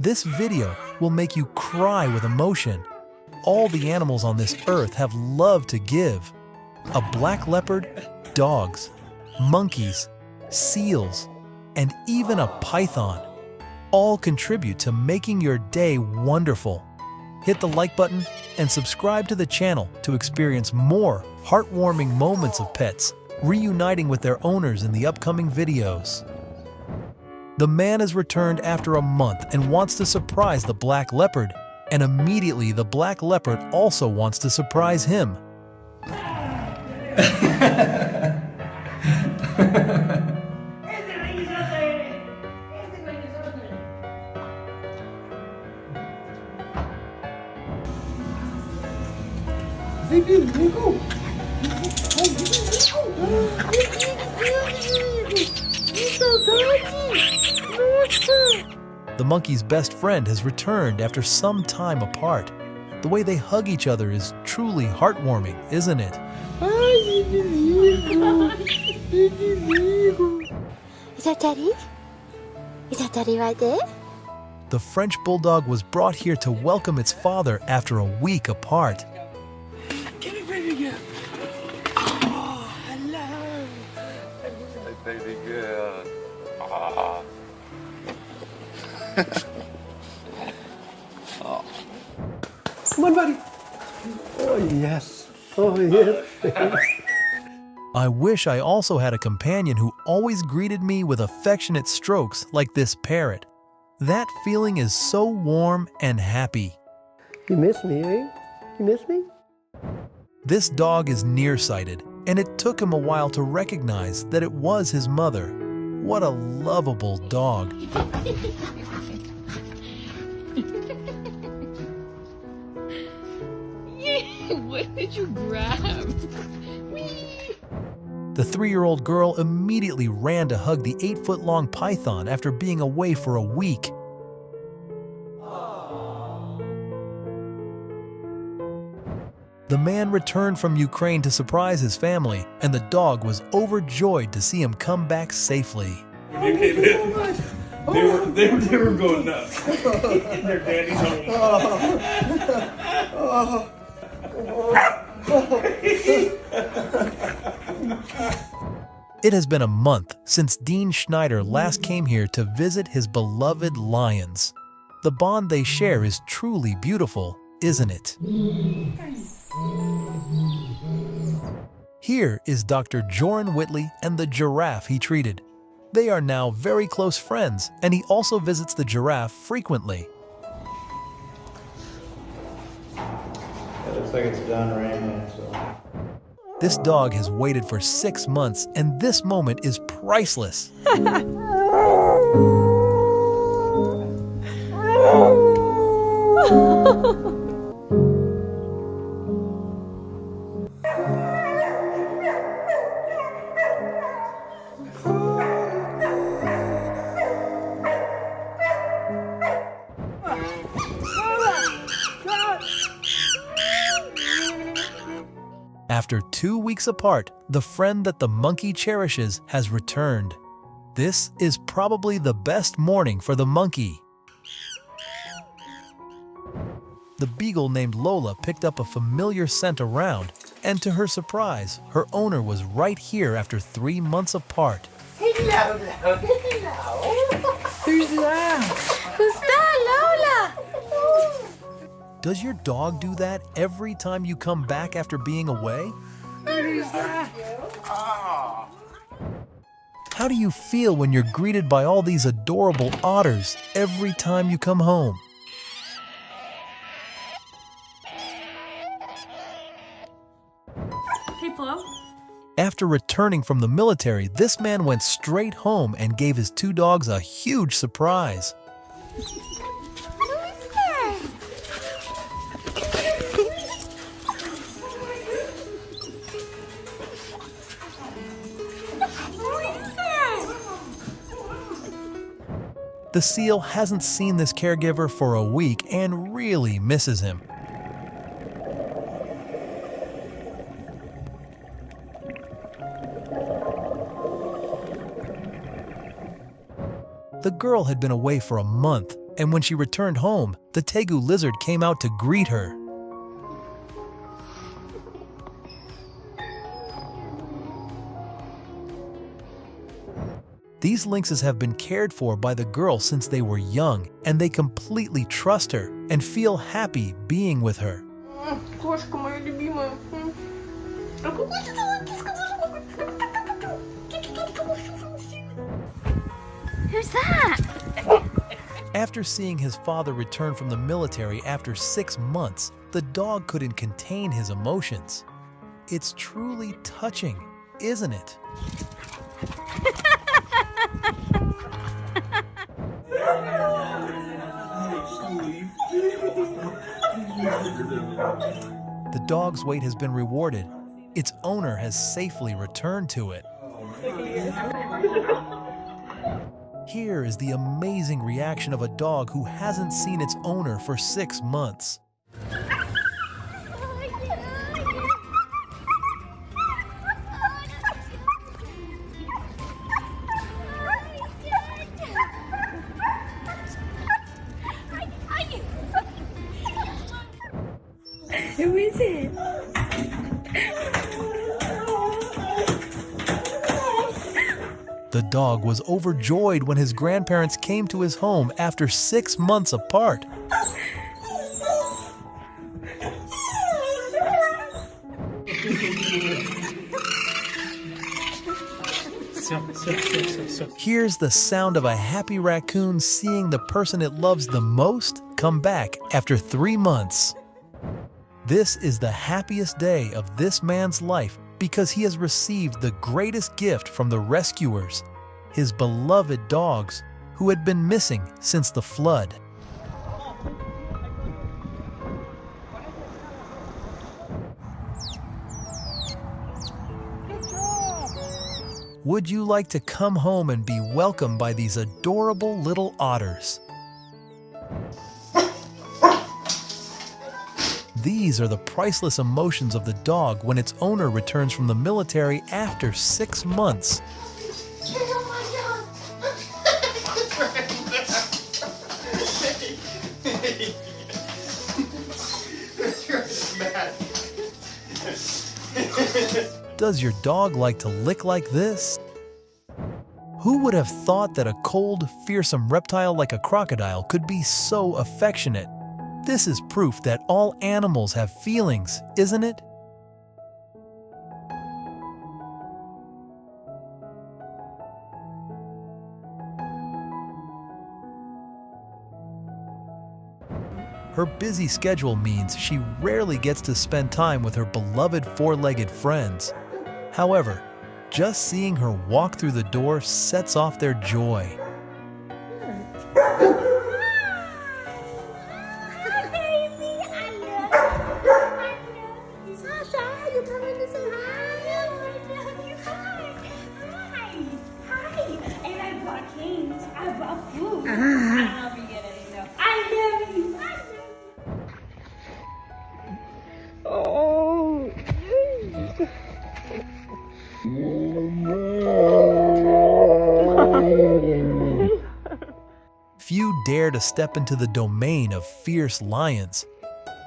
This video will make you cry with emotion. All the animals on this earth have love to give. A black leopard, dogs, monkeys, seals, and even a python all contribute to making your day wonderful. Hit the like button and subscribe to the channel to experience more heartwarming moments of pets reuniting with their owners in the upcoming videos. The man has returned after a month and wants to surprise the black leopard, and immediately the black leopard also wants to surprise him. The monkey's best friend has returned after some time apart. The way they hug each other is truly heartwarming, isn't it? Is that Daddy? Is that Daddy right there? The French bulldog was brought here to welcome its father after a week apart. Get it, baby girl. Oh, hello. Hey, baby girl. Ah. Oh. Come on, buddy. Oh, yes. Oh, yes. I wish I also had a companion who always greeted me with affectionate strokes like this parrot. That feeling is so warm and happy. You miss me, eh? You miss me? This dog is nearsighted, and it took him a while to recognize that it was his mother. What a lovable dog. What did you grab? The 3-year-old girl immediately ran to hug the 8-foot-long python after being away for a week. The man returned from Ukraine to surprise his family, and the dog was overjoyed to see him come back safely. When they came in, they were going nuts. In their daddy's home. It has been a month since Dean Schneider last came here to visit his beloved lions. The bond they share is truly beautiful, isn't it? Here is Dr. Joran Whitley and the giraffe he treated. They are now very close friends, and he also visits the giraffe frequently. It looks like it's done raining, so. This dog has waited for 6 months, and this moment is priceless. After 2 weeks apart, the friend that the monkey cherishes has returned. This is probably the best morning for the monkey. The beagle named Lola picked up a familiar scent around, and to her surprise, her owner was right here after 3 months apart. Hello. Who's that? Who's that, Lola? Does your dog do that every time you come back after being away? Who's that? How do you feel when you're greeted by all these adorable otters every time you come home? Hey, Flo. After returning from the military, this man went straight home and gave his 2 dogs a huge surprise. The seal hasn't seen this caregiver for a week and really misses him. The girl had been away for a month, And when she returned home, the tegu lizard came out to greet her. These lynxes have been cared for by the girl since they were young, and they completely trust her and feel happy being with her. Кошка моя любимая. Who's that? After seeing his father return from the military after 6 months, the dog couldn't contain his emotions. It's truly touching, isn't it? The dog's weight has been rewarded. Its owner has safely returned to it. Here is the amazing reaction of a dog who hasn't seen its owner for 6 months. Who is it? The dog was overjoyed when his grandparents came to his home after 6 months apart. Here's the sound of a happy raccoon seeing the person it loves the most come back after 3 months. This is the happiest day of this man's life because he has received the greatest gift from the rescuers, his beloved dogs, who had been missing since the flood. Would you like to come home and be welcomed by these adorable little otters? These are the priceless emotions of the dog when its owner returns from the military after 6 months. Does your dog like to lick like this? Who would have thought that a cold, fearsome reptile like a crocodile could be so affectionate? This is proof that all animals have feelings, isn't it? Her busy schedule means she rarely gets to spend time with her beloved four-legged friends. However, just seeing her walk through the door sets off their joy. Few dare to step into the domain of fierce lions,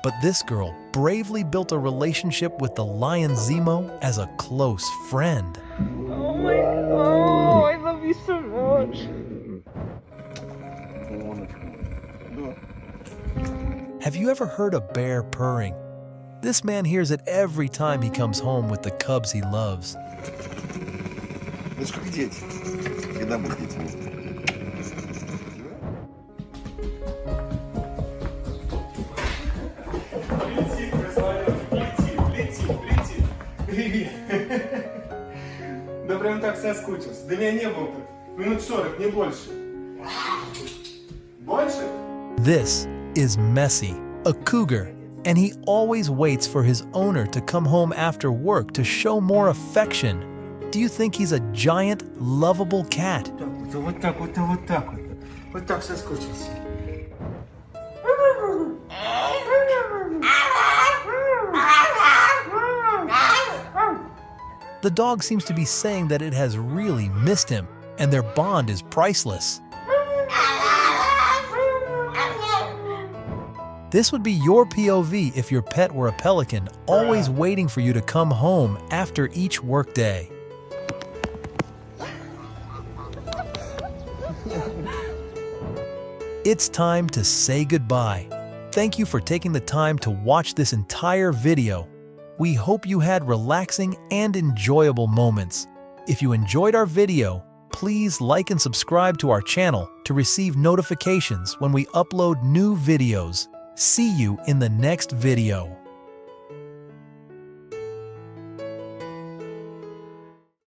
but this girl bravely built a relationship with the lion Zemo as a close friend. Oh, I love you so much. Have you ever heard a bear purring? This man hears it every time he comes home with the cubs he loves. Это ж как дети. Когда будут детьми? Привет. Да прям так соскучился. Да меня не было тут. Минут 40, не больше. Больше? This is Messi, a cougar, and he always waits for his owner to come home after work to show more affection. Do you think he's a giant, lovable cat? Вот так вот, вот так вот. Вот так соскучился. The dog seems to be saying that it has really missed him, and their bond is priceless. This would be your POV if your pet were a pelican, always waiting for you to come home after each workday. It's time to say goodbye. Thank you for taking the time to watch this entire video. We hope you had relaxing and enjoyable moments. If you enjoyed our video, please like and subscribe to our channel to receive notifications when we upload new videos. See you in the next video.